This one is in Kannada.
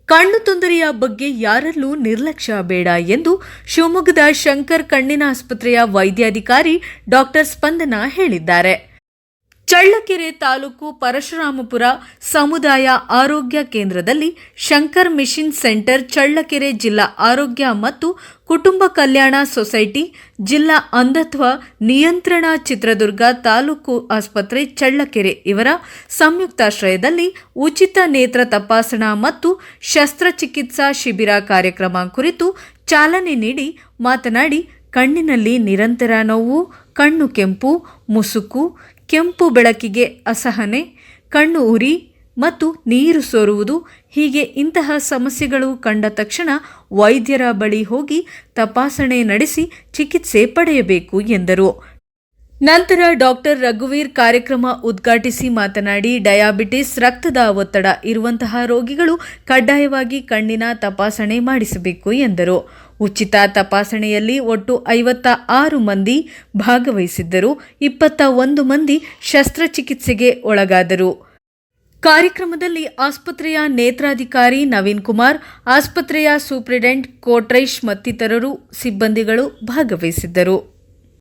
ಕಣ್ಣು ತೊಂದರೆಯ ಬಗ್ಗೆ ಯಾರಲ್ಲೂ ನಿರ್ಲಕ್ಷ್ಯ ಬೇಡ ಎಂದು ಶಿವಮೊಗ್ಗದ ಶಂಕರ್ ಕಣ್ಣಿನ ಆಸ್ಪತ್ರೆಯ ವೈದ್ಯಾಧಿಕಾರಿ ಡಾಕ್ಟರ್ ಸ್ಪಂದನ ಹೇಳಿದ್ದಾರೆ. ಚಳ್ಳಕೆರೆ ತಾಲೂಕು ಪರಶುರಾಮಪುರ ಸಮುದಾಯ ಆರೋಗ್ಯ ಕೇಂದ್ರದಲ್ಲಿ ಶಂಕರ್ ಮಿಷನ್ ಸೆಂಟರ್, ಚಳ್ಳಕೆರೆ ಜಿಲ್ಲಾ ಆರೋಗ್ಯ ಮತ್ತು ಕುಟುಂಬ ಕಲ್ಯಾಣ ಸೊಸೈಟಿ, ಜಿಲ್ಲಾ ಅಂಧತ್ವ ನಿಯಂತ್ರಣ ಚಿತ್ರದುರ್ಗ ತಾಲೂಕು ಆಸ್ಪತ್ರೆ ಚಳ್ಳಕೆರೆ ಇವರ ಸಂಯುಕ್ತಾಶ್ರಯದಲ್ಲಿ ಉಚಿತ ನೇತ್ರ ತಪಾಸಣಾ ಮತ್ತು ಶಸ್ತ್ರಚಿಕಿತ್ಸಾ ಶಿಬಿರ ಕಾರ್ಯಕ್ರಮ ಕುರಿತು ಚಾಲನೆ ನೀಡಿ ಮಾತನಾಡಿ, ಕಣ್ಣಿನಲ್ಲಿ ನಿರಂತರ ನೋವು, ಕಣ್ಣು ಕೆಂಪು, ಮುಸುಕು, ಕೆಂಪು ಬೆಳಕಿಗೆ ಅಸಹನೆ, ಕಣ್ಣು ಉರಿ ಮತ್ತು ನೀರು ಸೋರುವುದು ಹೀಗೆ ಇಂತಹ ಸಮಸ್ಯೆಗಳು ಕಂಡ ತಕ್ಷಣ ವೈದ್ಯರ ಬಳಿ ಹೋಗಿ ತಪಾಸಣೆ ನಡೆಸಿ ಚಿಕಿತ್ಸೆ ಪಡೆಯಬೇಕು ಎಂದರು. ನಂತರ ಡಾಕ್ಟರ್ ರಘುವೀರ್ ಕಾರ್ಯಕ್ರಮ ಉದ್ಘಾಟಿಸಿ ಮಾತನಾಡಿ, ಡಯಾಬಿಟಿಸ್, ರಕ್ತದ ಒತ್ತಡ ಇರುವಂತಹ ರೋಗಿಗಳು ಕಡ್ಡಾಯವಾಗಿ ಕಣ್ಣಿನ ತಪಾಸಣೆ ಮಾಡಿಸಬೇಕು ಎಂದರು. ಉಚಿತ ತಪಾಸಣೆಯಲ್ಲಿ ಒಟ್ಟು 56 ಮಂದಿ ಭಾಗವಹಿಸಿದ್ದರು. 21 ಮಂದಿ ಶಸ್ತ್ರಚಿಕಿತ್ಸೆಗೆ ಒಳಗಾದರು. ಕಾರ್ಯಕ್ರಮದಲ್ಲಿ ಆಸ್ಪತ್ರೆಯ ನೇತ್ರಾಧಿಕಾರಿ ನವೀನ್ ಕುಮಾರ್, ಆಸ್ಪತ್ರೆಯ ಸೂಪರಿಂಟೆಂಡೆಂಟ್ ಕೋಟ್ರೇಶ್ ಮತ್ತಿತರರು ಸಿಬ್ಬಂದಿಗಳು ಭಾಗವಹಿಸಿದ್ದರು.